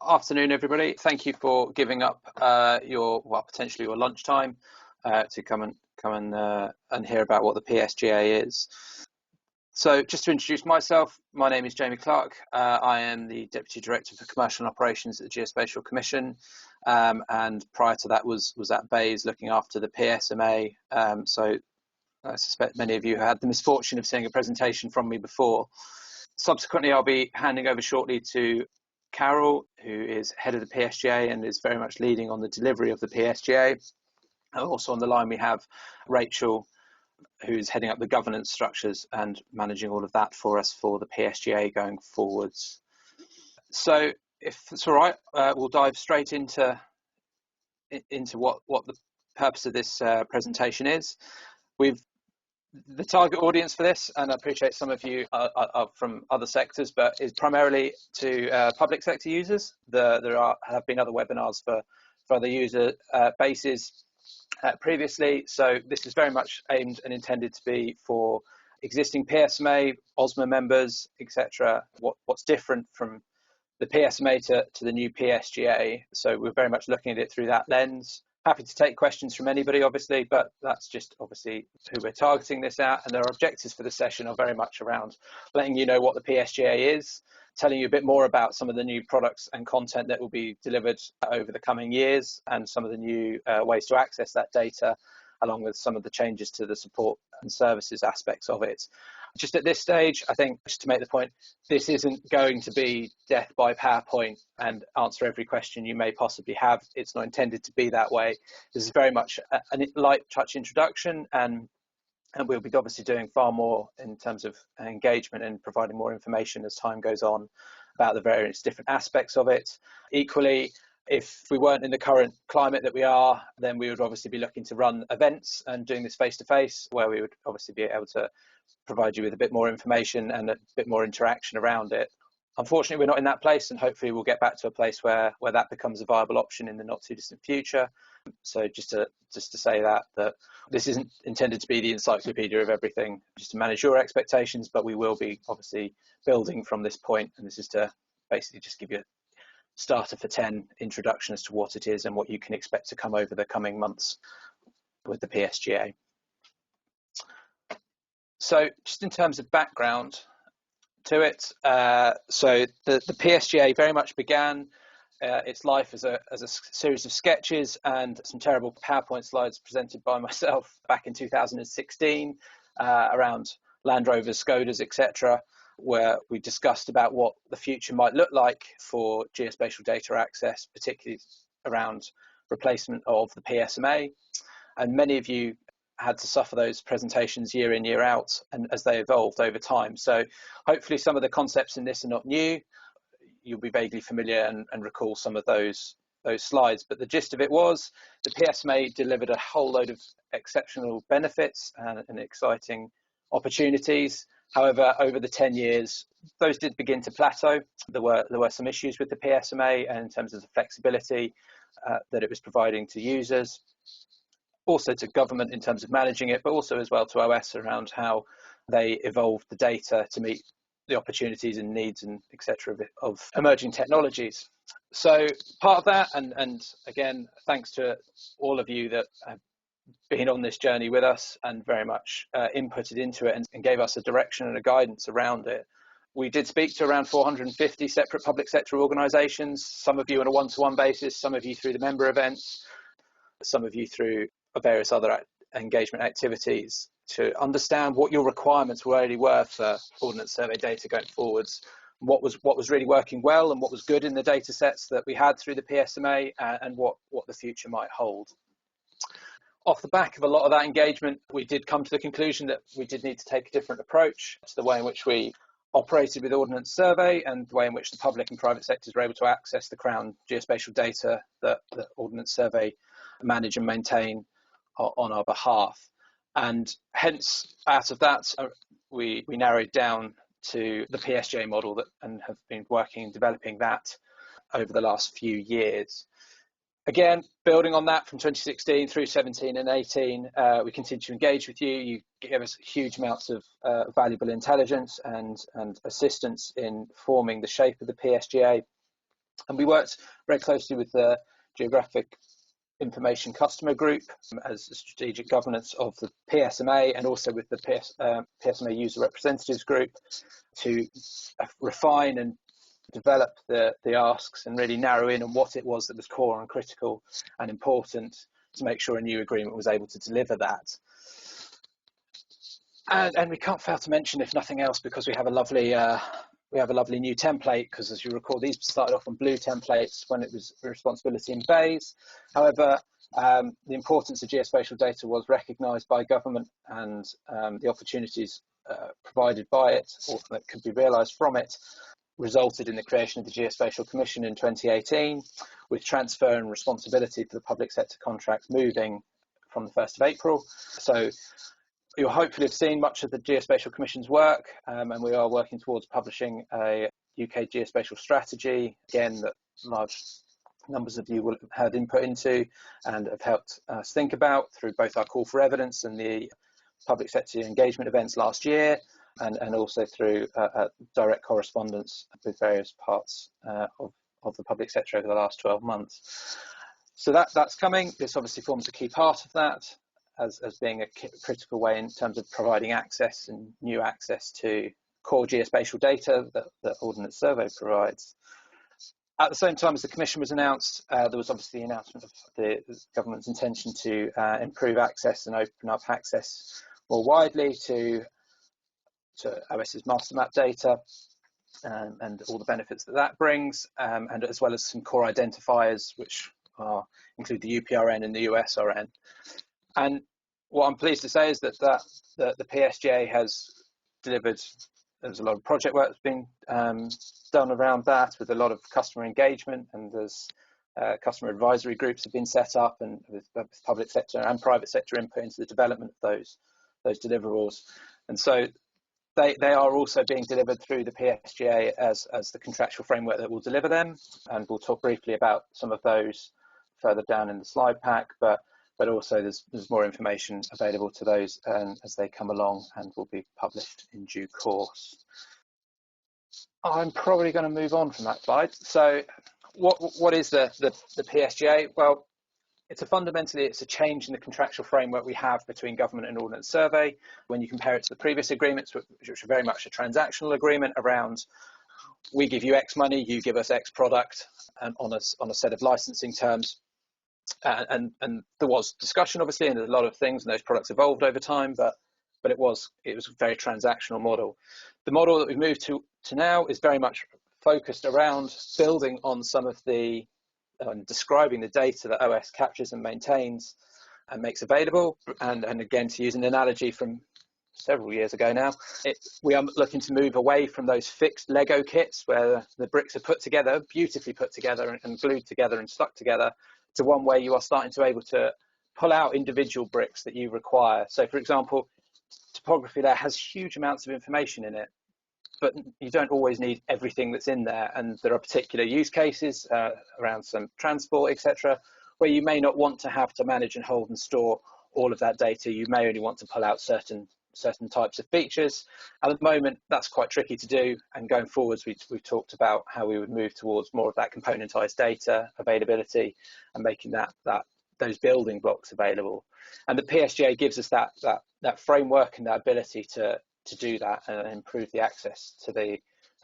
Afternoon, everybody. Thank you for giving up potentially your lunchtime to come and hear about what the PSGA is. So, just to introduce myself, my name is Jamie Clark. I am the Deputy Director for Commercial and Operations at the Geospatial Commission, and prior to that was at Bayes looking after the PSMA. So, I suspect many of you had the misfortune of seeing a presentation from me before. Subsequently, I'll be handing over shortly to Carol, who is head of the PSGA and is very much leading on the delivery of the PSGA. And also on the line, we have Rachel, who's heading up the governance structures and managing all of that for us for the PSGA going forwards. So if it's all right, we'll dive straight into what the purpose of this presentation is. The target audience for this, and I appreciate some of you are from other sectors, but is primarily to public sector users. There have been other webinars for other user bases previously, so this is very much aimed and intended to be for existing PSMA, OSMA members, etc. What's different from the PSMA to the new PSGA? So we're very much looking at it through that lens. Happy to take questions from anybody, obviously, but that's just obviously who we're targeting this at. And their objectives for the session are very much around letting you know what the PSGA is, telling you a bit more about some of the new products and content that will be delivered over the coming years, and some of the new ways to access that data, along with some of the changes to the support and services aspects of it. Just at this stage, I think, just to make the point, this isn't going to be death by PowerPoint and answer every question you may possibly have. It's not intended to be that way. This is very much a light touch introduction, and we'll be obviously doing far more in terms of engagement and providing more information as time goes on about the various different aspects of it. Equally, if we weren't in the current climate that we are, then we would obviously be looking to run events and doing this face-to-face, where we would obviously be able to provide you with a bit more information and a bit more interaction around it. Unfortunately, we're not in that place, and hopefully we'll get back to a place where that becomes a viable option in the not too distant future. So just to say that this isn't intended to be the encyclopedia of everything, just to manage your expectations, but we will be obviously building from this point, and this is to basically just give you a starter for 10 introduction as to what it is and what you can expect to come over the coming months with the PSGA. So just in terms of background to it, so the PSGA very much began its life as a series of sketches and some terrible PowerPoint slides presented by myself back in 2016 around Land Rovers, Skodas, etc., where we discussed about what the future might look like for geospatial data access, particularly around replacement of the PSMA. And many of you had to suffer those presentations year in, year out, and as they evolved over time. So hopefully some of the concepts in this are not new. You'll be vaguely familiar and recall some of those slides. But the gist of it was the PSMA delivered a whole load of exceptional benefits and exciting opportunities. However, over the 10 years, those did begin to plateau. There were some issues with the PSMA in terms of the flexibility that it was providing to users, also to government in terms of managing it, but also as well to OS around how they evolved the data to meet the opportunities and needs and etc. of emerging technologies. So part of that, and again, thanks to all of you that have been on this journey with us and very much inputted into it and gave us a direction and a guidance around it. We did speak to around 450 separate public sector organisations, some of you on a one-to-one basis, some of you through the member events, some of you through various other engagement activities, to understand what your requirements really were for Ordnance Survey data going forwards, what was really working well and what was good in the data sets that we had through the PSMA, and what the future might hold. Off the back of a lot of that engagement, we did come to the conclusion that we did need to take a different approach to the way in which we operated with Ordnance Survey and the way in which the public and private sectors were able to access the Crown geospatial data that Ordnance Survey manage and maintain on our behalf. And hence, out of that, we narrowed down to the PSGA model and have been working and developing that over the last few years. Again, building on that from 2016 through 17 and 18, we continue to engage with you. You give us huge amounts of valuable intelligence and assistance in forming the shape of the PSGA. And we worked very closely with the Geographic Information Customer Group as strategic governance of the PSMA, and also with the PSMA User Representatives Group to refine and develop the asks and really narrow in on what it was that was core and critical and important to make sure a new agreement was able to deliver that. And we can't fail to mention, if nothing else, because we have a lovely new template, because as you recall, these started off on blue templates when it was a responsibility in beige. However, the importance of geospatial data was recognised by government, and the opportunities provided by it, or that could be realised from it, resulted in the creation of the Geospatial Commission in 2018, with transfer and responsibility for the public sector contracts moving from the 1st of April. So you'll hopefully have seen much of the Geospatial Commission's work, and we are working towards publishing a UK geospatial strategy, again, that large numbers of you will have had input into and have helped us think about through both our call for evidence and the public sector engagement events last year, and also through direct correspondence with various parts of the public sector over the last 12 months. So that's coming. This obviously forms a key part of that, as being a critical way in terms of providing access and new access to core geospatial data that Ordnance Survey provides. At the same time as the Commission was announced, there was obviously the announcement of the government's intention to improve access and open up access more widely to OS's master map data, and all the benefits that brings, and as well as some core identifiers, which include the UPRN and the USRN. And what I'm pleased to say is that the PSGA has delivered. There's a lot of project work that's been done around that, with a lot of customer engagement, and there's customer advisory groups have been set up, and with public sector and private sector input into the development of those deliverables. And so they are also being delivered through the PSGA as the contractual framework that will deliver them, and we'll talk briefly about some of those further down in the slide pack, but also there's more information available to those as they come along and will be published in due course. I'm probably going to move on from that slide. So what is the PSGA? Well, it's a change in the contractual framework we have between government and Ordnance Survey when you compare it to the previous agreements, which are very much a transactional agreement around, we give you X money, you give us X product, and on a set of licensing terms. And there was discussion, obviously, and there's a lot of things, and those products evolved over time, but it was a very transactional model. The model that we've moved to now is very much focused around building on some of the describing the data that OS captures and maintains and makes available. And again, to use an analogy from several years ago now, we are looking to move away from those fixed Lego kits where the bricks are put together, beautifully put together and glued together and stuck together, to one where you are starting to able to pull out individual bricks that you require. So, for example, topography there has huge amounts of information in it, but you don't always need everything that's in there. And there are particular use cases around some transport, etc., where you may not want to have to manage and hold and store all of that data. You may only want to pull out certain types of features. At the moment, that's quite tricky to do. And going forwards, we've talked about how we would move towards more of that componentized data availability and making those building blocks available. And the PSGA gives us that framework and that ability to do that and improve the access to the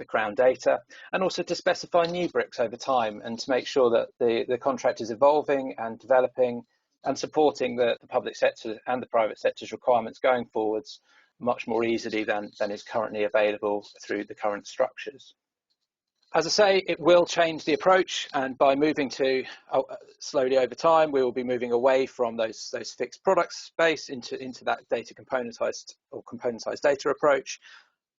Crown data, and also to specify new bricks over time, and to make sure that the contract is evolving and developing and supporting the public sector and the private sector's requirements going forwards much more easily than is currently available through the current structures. As I say, it will change the approach, and by moving to slowly over time, we will be moving away from those fixed products space into that data componentized data approach,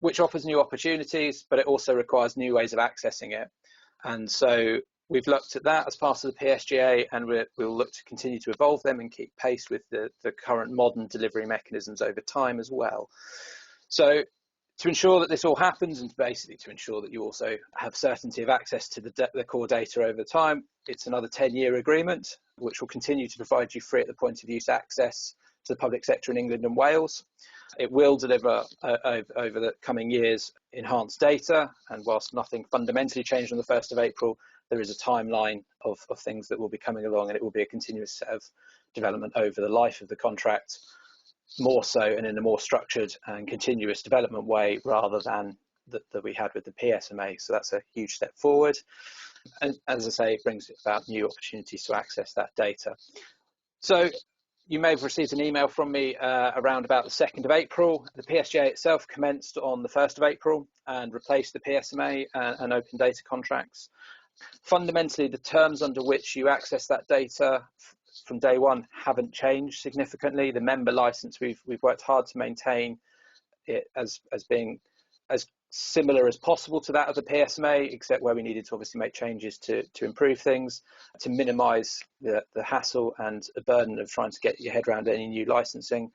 which offers new opportunities, but it also requires new ways of accessing it. And so we've looked at that as part of the PSGA, and we'll look to continue to evolve them and keep pace with the current modern delivery mechanisms over time as well. So to ensure that this all happens, and basically to ensure that you also have certainty of access to the core data over time, it's another 10-year agreement, which will continue to provide you free at the point of use access to the public sector in England and Wales. It will deliver over the coming years enhanced data, and whilst nothing fundamentally changed on the 1st of April, there is a timeline of things that will be coming along, and it will be a continuous set of development over the life of the contract, more so and in a more structured and continuous development way rather than that we had with the PSMA. So that's a huge step forward. And as I say, it brings about new opportunities to access that data. So you may have received an email from me around about the 2nd of April. The PSGA itself commenced on the 1st of April and replaced the PSMA and open data contracts. Fundamentally, the terms under which you access that data from day one haven't changed significantly. The member license, we've worked hard to maintain it as being as similar as possible to that of the PSMA, except where we needed to obviously make changes to improve things, to minimise the hassle and the burden of trying to get your head around any new licensing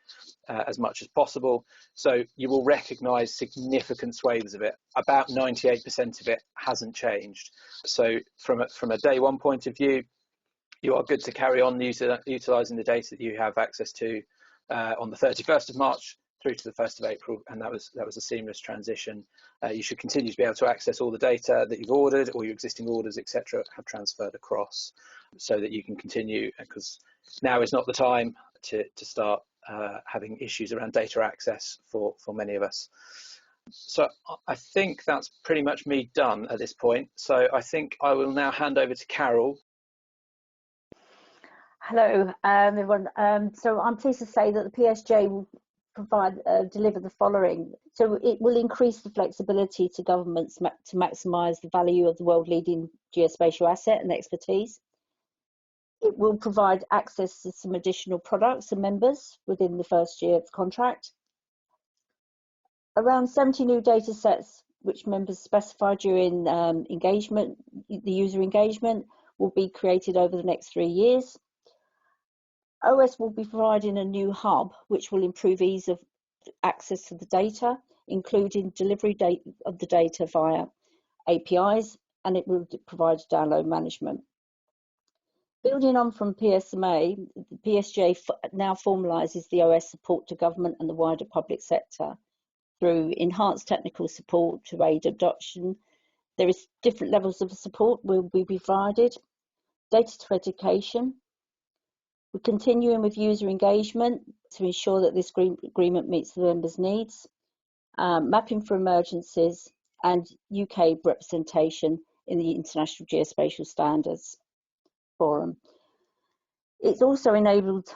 as much as possible. So you will recognise significant swathes of it. About 98% of it hasn't changed. So from a day one point of view, you are good to carry on utilising the data that you have access to on the 31st of March through to the 1st of April, and that was a seamless transition. You should continue to be able to access all the data that you've ordered, or your existing orders, etc., have transferred across, so that you can continue, because now is not the time to start having issues around data access for many of us. So I think that's pretty much me done at this point. So I think I will now hand over to Carol. Hello, everyone. So I'm pleased to say that the PSGA will deliver the following. So it will increase the flexibility to governments to maximise the value of the world-leading geospatial asset and expertise. It will provide access to some additional products and members within the first year of the contract. Around 70 new data sets which members specify during the user engagement, will be created over the next 3 years. OS will be providing a new hub which will improve ease of access to the data, including delivery of the data via APIs, and it will provide download management. Building on from PSMA, the PSGA now formalises the OS support to government and the wider public sector through enhanced technical support to aid adoption. There is different levels of support will be provided. Data to education. We're continuing with user engagement to ensure that this agreement meets the members' needs, mapping for emergencies, and UK representation in the International Geospatial Standards Forum. It's also enabled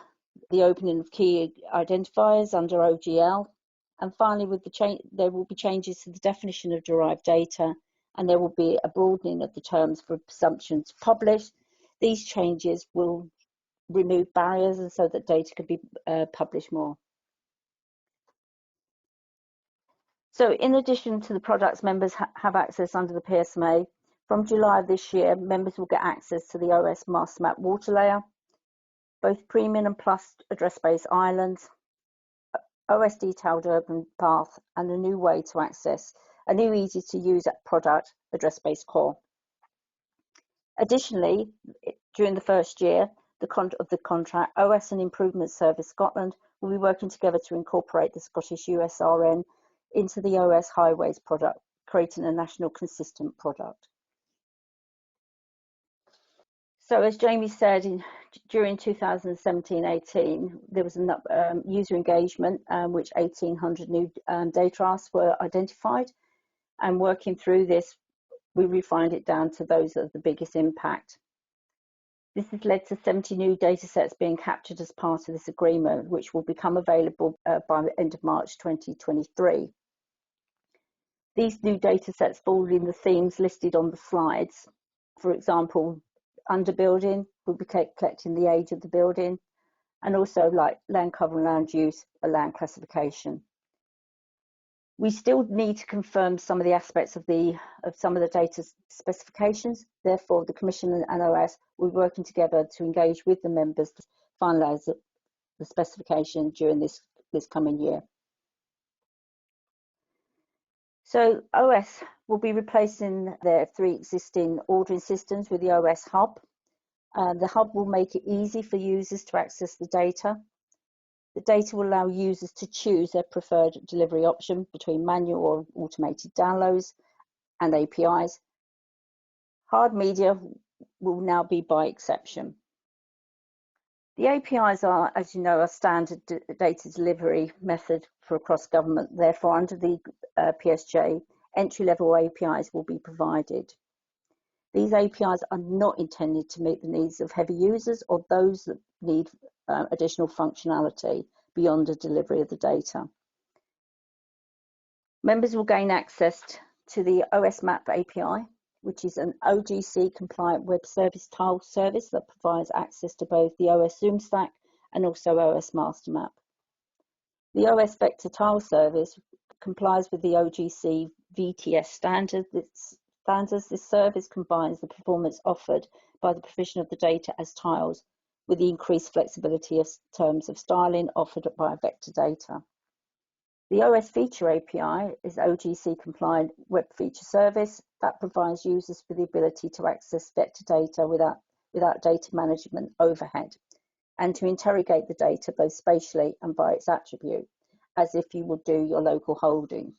the opening of key identifiers under OGL, and finally, there will be changes to the definition of derived data, and there will be a broadening of the terms for presumption to publish. These changes will remove barriers and so that data can be published more. So in addition to the products members have access under the PSMA, from July of this year, members will get access to the OS Master Map water layer, both Premium and Plus address-based islands, OS detailed urban path, and a new way to access a new easy to use product, address-based core. Additionally, during the first year of the contract, OS and Improvement Service Scotland will be working together to incorporate the Scottish USRN into the OS Highways product, creating a national consistent product. So as Jamie said, during 2017-18, there was a user engagement which 1,800 new data asks were identified, and working through this, we refined it down to those that have the biggest impact. This has led to 70 new data sets being captured as part of this agreement, which will become available by the end of March 2023. These new data sets fall in the themes listed on the slides. For example, under building, we'll be collecting the age of the building, and also like land cover and land use, a land classification. We still need to confirm some of the aspects of some of the data specifications. Therefore, the Commission and OS will be working together to engage with the members to finalise the specification during this coming year. So OS will be replacing their 3 existing ordering systems with the OS Hub. The Hub will make it easy for users to access the data. The data will allow users to choose their preferred delivery option between manual or automated downloads and APIs. Hard media will now be by exception. The APIs are, as you know, a standard data delivery method for across government. Therefore, under the PSGA, entry-level APIs will be provided. These APIs are not intended to meet the needs of heavy users or those that need additional functionality beyond the delivery of the data. Members will gain access to the OS Map API, which is an OGC compliant web service tile service that provides access to both the OS Zoom stack and also OS Master Map. The OS Vector tile service complies with the OGC VTS standards. This service combines the performance offered by the provision of the data as tiles with the increased flexibility in terms of styling offered by vector data. The OS Feature API is OGC compliant web feature service that provides users with the ability to access vector data without data management overhead and to interrogate the data both spatially and by its attribute, as if you would do your local holding.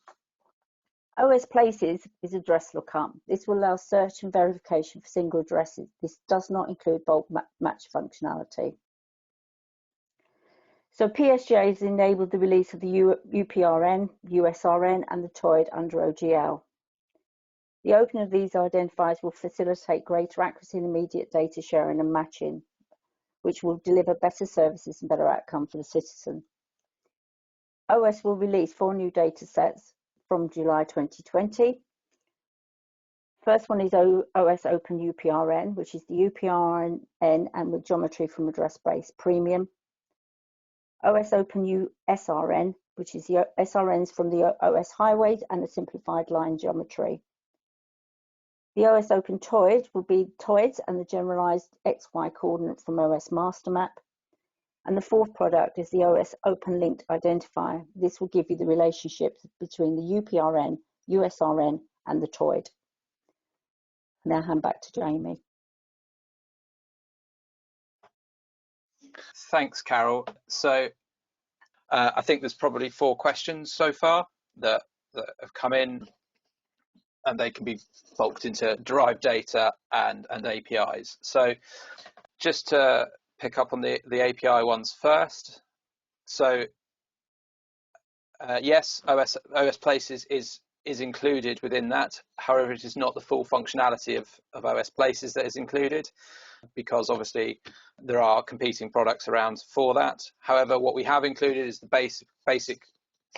OS Places is address lookup. This will allow search and verification for single addresses. This does not include bulk match functionality. So PSGA has enabled the release of the UPRN, USRN and the TOID under OGL. The opening of these identifiers will facilitate greater accuracy and immediate data sharing and matching, which will deliver better services and better outcome for the citizen. OS will release 4 new data sets from July 2020. First one is OS Open UPRN, which is the UPRN and with geometry from address base premium. OS Open SRN, which is the SRNs from the OS highways and the simplified line geometry. The OS Open TOID will be TOIDs and the generalized XY coordinate from OS Master Map. And the fourth product is the OS Open Linked Identifier. This will give you the relationship between the UPRN, USRN, and the TOID. Now hand back to Jamie. Thanks, Carol. So I think there's probably 4 questions so far that have come in, and they can be bulked into derived data and APIs. So just to pick up on the API ones first. So yes, OS Places is included within that. However, it is not the full functionality of OS Places that is included, because obviously there are competing products around for that. However, what we have included is the basic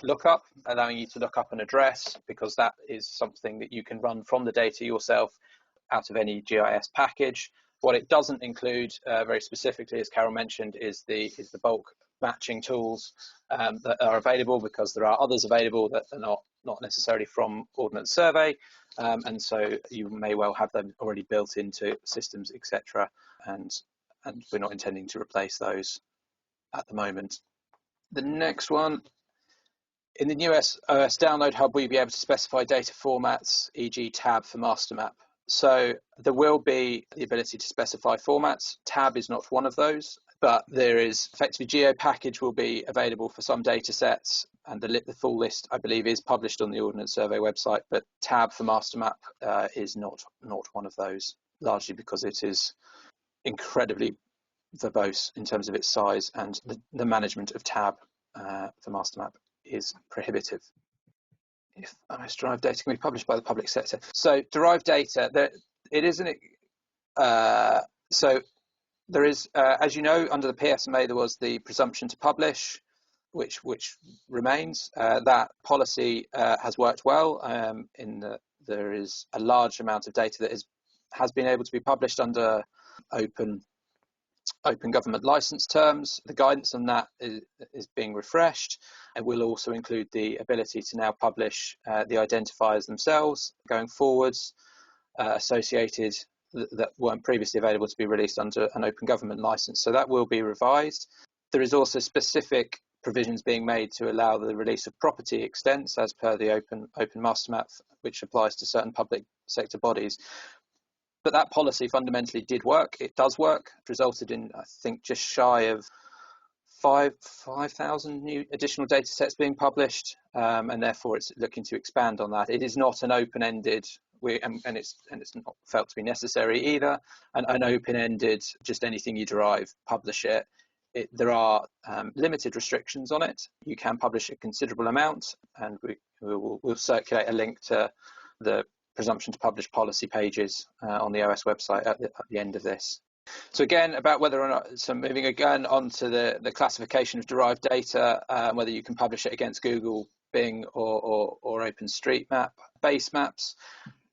lookup, allowing you to look up an address, because that is something that you can run from the data yourself out of any GIS package. What it doesn't include, very specifically, as Carol mentioned, is the bulk matching tools that are available, because there are others available that are not necessarily from Ordnance Survey, and so you may well have them already built into systems, etc. And we're not intending to replace those at the moment. The next one, in the new OS Download Hub, will you be able to specify data formats, e.g. tab for master map? So there will be the ability to specify formats. Tab is not one of those, but there is effectively GeoPackage will be available for some data sets, and the full list, I believe, is published on the Ordnance Survey website, but tab for master map is not one of those, largely because it is incredibly verbose in terms of its size, and the management of tab for master map is prohibitive. If OS derived data can be published by the public sector. So derived data, it isn't. So there is, as you know, under the PSMA there was the presumption to publish, which remains. That policy has worked well. There is a large amount of data that has been able to be published under open government license terms. The guidance on that is being refreshed. It will also include the ability to now publish the identifiers themselves going forwards, associated that weren't previously available to be released under an open government license. So that will be revised. There is also specific provisions being made to allow the release of property extents as per the open master map, which applies to certain public sector bodies. But that policy fundamentally did work. It does work. It resulted in, I think, just shy of 5,000 new additional data sets being published, and therefore it's looking to expand on that. It is not an open-ended, and it's not felt to be necessary either, an open-ended, just anything you derive, publish it. There are limited restrictions on it. You can publish a considerable amount, and we'll circulate a link to the presumption to publish policy pages on the OS website at the end of this. So again, about whether or not, so moving again on to the classification of derived data, whether you can publish it against Google, Bing, or OpenStreetMap base maps.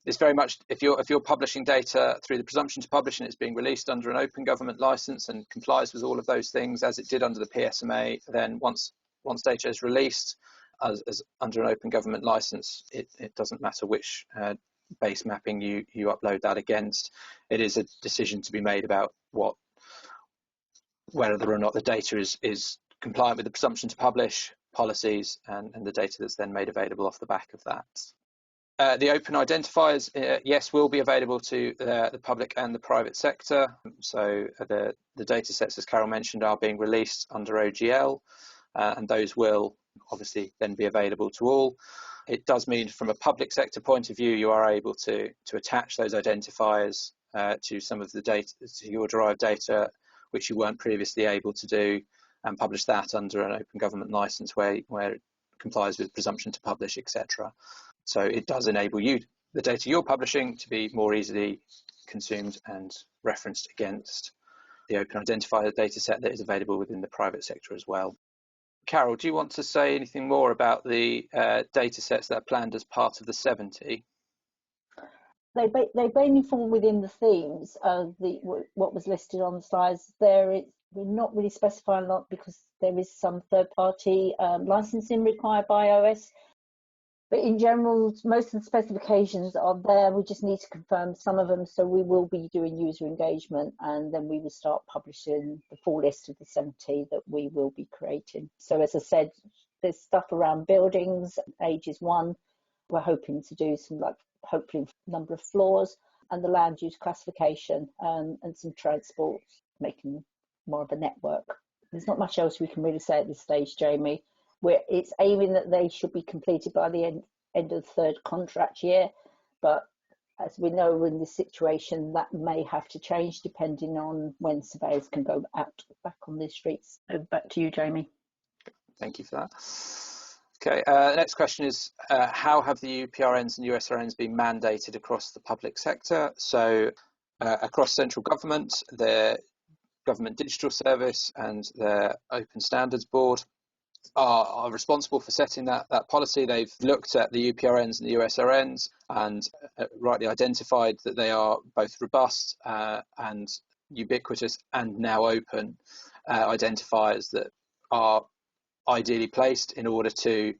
It's very much, if you're publishing data through the presumption to publish and it's being released under an open government license and complies with all of those things as it did under the PSMA, then once data is released as under an open government license, it doesn't matter which base mapping you upload that against. It is a decision to be made about whether or not the data is compliant with the presumption to publish policies and the data that's then made available off the back of that. The open identifiers, yes, will be available to the public and the private sector. So the data sets, as Carol mentioned, are being released under OGL, and those will obviously then be available to all. It does mean from a public sector point of view, you are able to attach those identifiers to some of the data, to your derived data, which you weren't previously able to do, and publish that under an open government license where it complies with presumption to publish, etc. So it does enable you, the data you're publishing, to be more easily consumed and referenced against the open identifier data set that is available within the private sector as well. Carol, do you want to say anything more about the data sets that are planned as part of the 70? They mainly fall within the themes of what was listed on the slides. We're not really specifying a lot because there is some third-party licensing required by OS. But in general, most of the specifications are there. We just need to confirm some of them. So we will be doing user engagement, and then we will start publishing the full list of the 70 that we will be creating. So as I said, there's stuff around buildings, ages 1. We're hoping to do some, hopefully number of floors, and the land use classification, and some transport, making more of a network. There's not much else we can really say at this stage, Jamie. It's aiming that they should be completed by the end of the third contract year, but as we know in this situation, that may have to change depending on when surveyors can go back on the streets. Over back to you, Jamie. Thank you for that. Okay, the next question is, how have the UPRNs and USRNs been mandated across the public sector? So across central government, the Government Digital Service and the Open Standards Board are responsible for setting that policy. They've looked at the UPRNs and the USRNs and rightly identified that they are both robust and ubiquitous and now open identifiers that are ideally placed in order to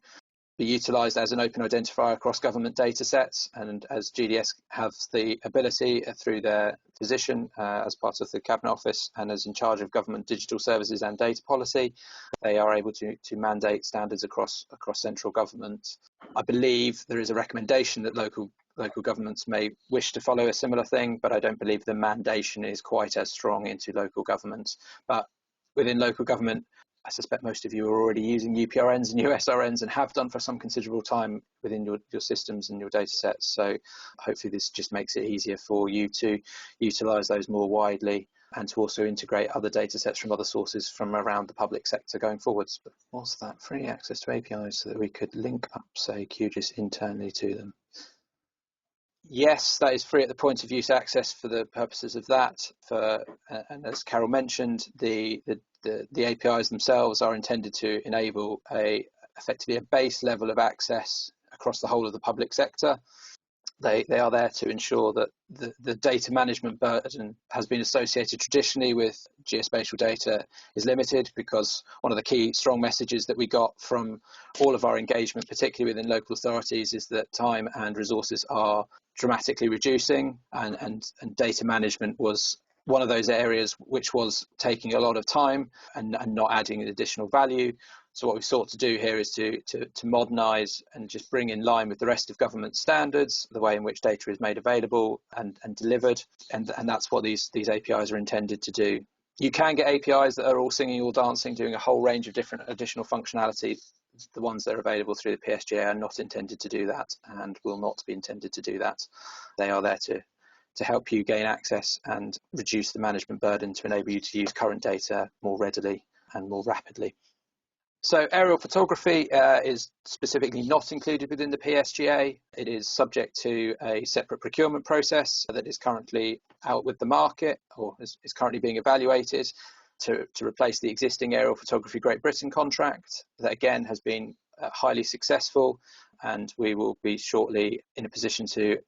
be utilised as an open identifier across government data sets, and as GDS have the ability through their position as part of the Cabinet Office and as in charge of government digital services and data policy, they are able to mandate standards across central government. I believe there is a recommendation that local governments may wish to follow a similar thing, but I don't believe the mandation is quite as strong into local governments. But within local government, I suspect most of you are already using UPRNs and USRNs and have done for some considerable time within your systems and your data sets. So hopefully this just makes it easier for you to utilise those more widely and to also integrate other data sets from other sources from around the public sector going forwards. But what's that? Free access to APIs so that we could link up, say, QGIS internally to them. Yes, that is free at the point of use access for the purposes of that. And as Carol mentioned, the APIs themselves are intended to enable effectively a base level of access across the whole of the public sector. They are there to ensure that the data management burden has been associated traditionally with geospatial data is limited, because one of the key strong messages that we got from all of our engagement, particularly within local authorities, is that time and resources are dramatically reducing, and data management was one of those areas which was taking a lot of time and not adding additional value. So what we've sought to do here is to modernise and just bring in line with the rest of government standards the way in which data is made available and delivered, and that's what these APIs are intended to do. You can get APIs that are all singing, all dancing, doing a whole range of different additional functionality. The ones that are available through the PSGA are not intended to do that and will not be intended to do that. They are there to help you gain access and reduce the management burden to enable you to use current data more readily and more rapidly. So aerial photography is specifically not included within the PSGA. It is subject to a separate procurement process that is currently out with the market, or is currently being evaluated to replace the existing aerial photography Great Britain contract that again has been highly successful, and we will be shortly in a position to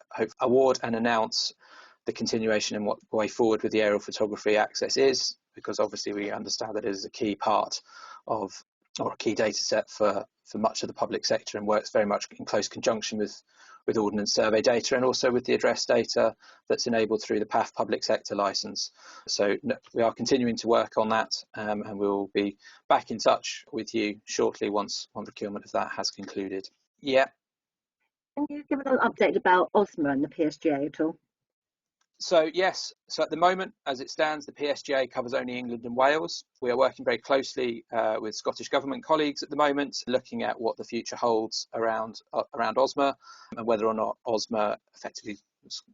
award and announce the continuation and what way forward with the aerial photography access is, because obviously we understand that it is a key part of, or a key data set for much of the public sector, and works very much in close conjunction with Ordnance Survey data and also with the address data that's enabled through the PAF public sector licence. So we are continuing to work on that, and we'll be back in touch with you shortly once procurement of that has concluded. Yeah. Can you give an update about OSMA and the PSGA at all? So yes, so at the moment, as it stands, the PSGA covers only England and Wales. We are working very closely with Scottish Government colleagues at the moment, looking at what the future holds around OSMA, and whether or not OSMA, effectively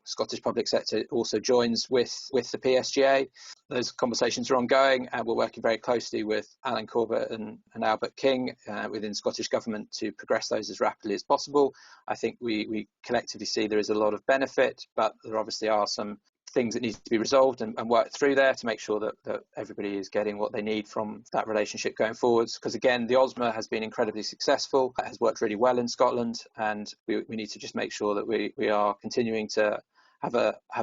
Scottish public sector, also joins with the PSGA. Those conversations are ongoing, and we're working very closely with Alan Corbett and Albert King within Scottish Government to progress those as rapidly as possible. I think we collectively see there is a lot of benefit, but there obviously are some things that need to be resolved and worked through there to make sure that everybody is getting what they need from that relationship going forwards. Because again, the OSMA has been incredibly successful. It has worked really well in Scotland, and we need to just make sure that we are continuing to have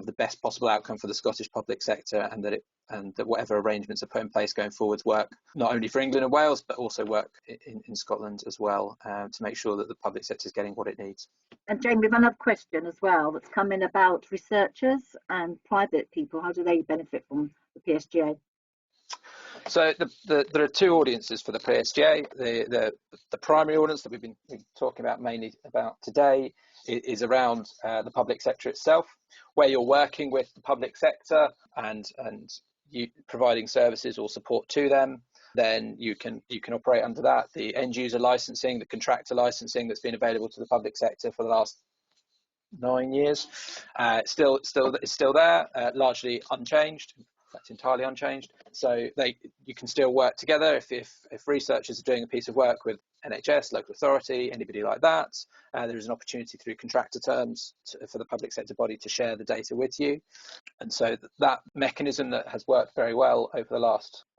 the best possible outcome for the Scottish public sector, and that whatever arrangements are put in place going forwards work not only for England and Wales, but also work in Scotland as well, to make sure that the public sector is getting what it needs. And Jane, we've another question as well that's come in about researchers and private people. How do they benefit from the PSGA? So there are two audiences for the PSGA. The primary audience that we've been talking about mainly about today is around the public sector itself, where you're working with the public sector and you providing services or support to them. Then you can operate under that. The end user licensing, the contractor licensing that's been available to the public sector for the last 9 years, it's still there, largely unchanged. That's entirely unchanged. So you can still work together if researchers are doing a piece of work with NHS, local authority, anybody like that. There is an opportunity through contractor terms for the public sector body to share the data with you. And so that mechanism that has worked very well over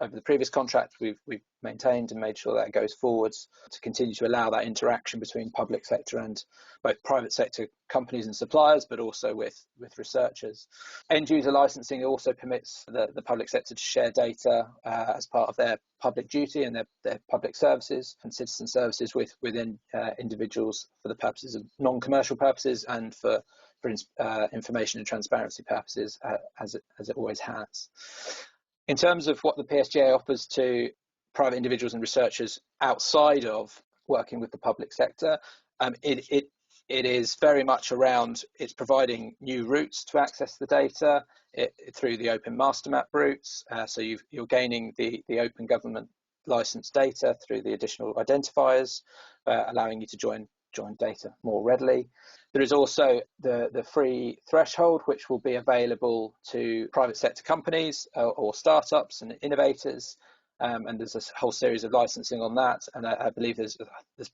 the previous contract, we've maintained and made sure that it goes forwards to continue to allow that interaction between public sector and both private sector companies and suppliers, but also with researchers. End user licensing also permits the public sector to share data as part of their public duty and their public services and citizen services within individuals for the purposes of non-commercial purposes and for information and transparency purposes, as it always has. In terms of what the PSGA offers to private individuals and researchers outside of working with the public sector, it is very much around, it's providing new routes to access the data through the open master map routes. So you're gaining the open government license data through the additional identifiers, allowing you to join data more readily. There is also the free threshold, which will be available to private sector companies or startups and innovators. And there's a whole series of licensing on that. And I believe there's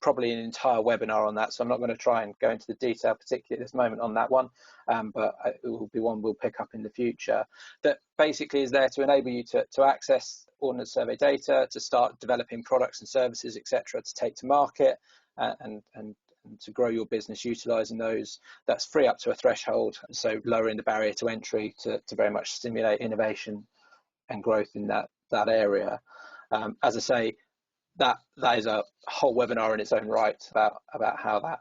probably an entire webinar on that. So I'm not going to try and go into the detail, particularly at this moment on that one, but it will be one we'll pick up in the future. That basically is there to enable you to access Ordnance Survey data, to start developing products and services, etc., to take to market and to grow your business utilising those. That's free up to a threshold, so lowering the barrier to entry to very much stimulate innovation and growth in that area. As I say, that is a whole webinar in its own right about how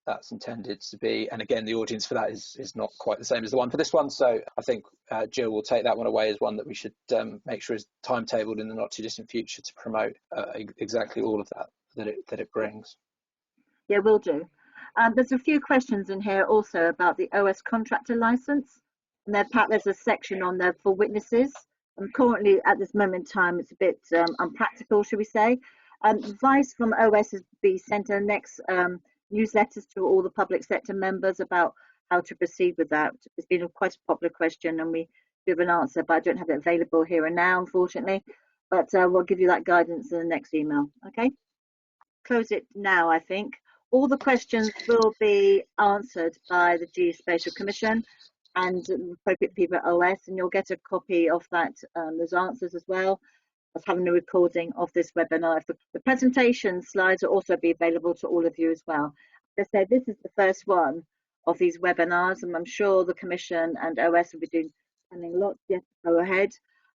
that's intended to be. And again, the audience for that is not quite the same as the one for this one. So I think Jill will take that one away as one that we should make sure is timetabled in the not too distant future to promote exactly all of that it brings. Yeah, will do. There's a few questions in here also about the OS contractor license. And there's a section on there for witnesses. Currently, at this moment in time, it's a bit unpractical, should we say. Advice from OS has been sent in the next newsletters to all the public sector members about how to proceed with that. It's been quite a popular question, and we give an answer, but I don't have it available here and now, unfortunately. But we'll give you that guidance in the next email. Okay. Close it now, I think. All the questions will be answered by the Geospatial Commission and appropriate people at OS, and you'll get a copy of that, those answers as well as having a recording of this webinar. The presentation slides will also be available to all of you as well. As I said, this is the first one of these webinars, and I'm sure the Commission and OS will be planning lots yet to go ahead.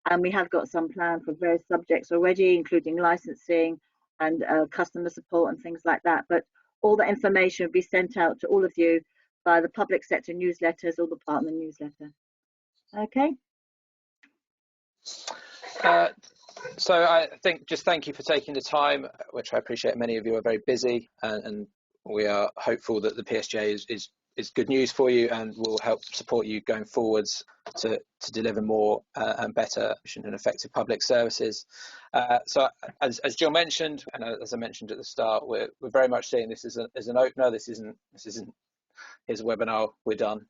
And we have got some planned for various subjects already, including licensing and customer support and things like that. But all the information will be sent out to all of you by the public sector newsletters or the partner newsletter. Okay. So I think just thank you for taking the time, which I appreciate. Many of you are very busy, and we are hopeful that the PSGA is good news for you and will help support you going forwards to deliver more and better and effective public services. So as Jill mentioned, and as I mentioned at the start, we're very much seeing this as an opener. This isn't here's a webinar, we're done.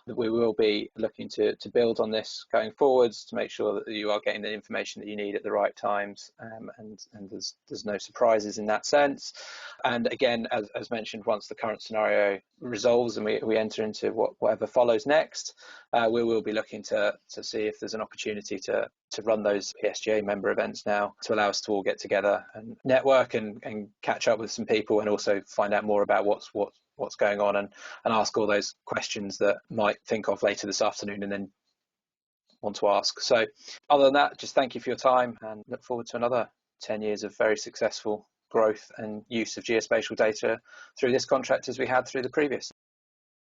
We will be looking to build on this going forwards to make sure that you are getting the information that you need at the right times, and there's no surprises in that sense. And again, as mentioned, once the current scenario resolves and we enter into whatever follows next, we will be looking to see if there's an opportunity to run those PSGA member events now to allow us to all get together and network and catch up with some people, and also find out more about what's going on, and ask all those questions that might think of later this afternoon and then want to ask. So other than that, just thank you for your time, and look forward to another 10 years of very successful growth and use of geospatial data through this contract as we had through the previous.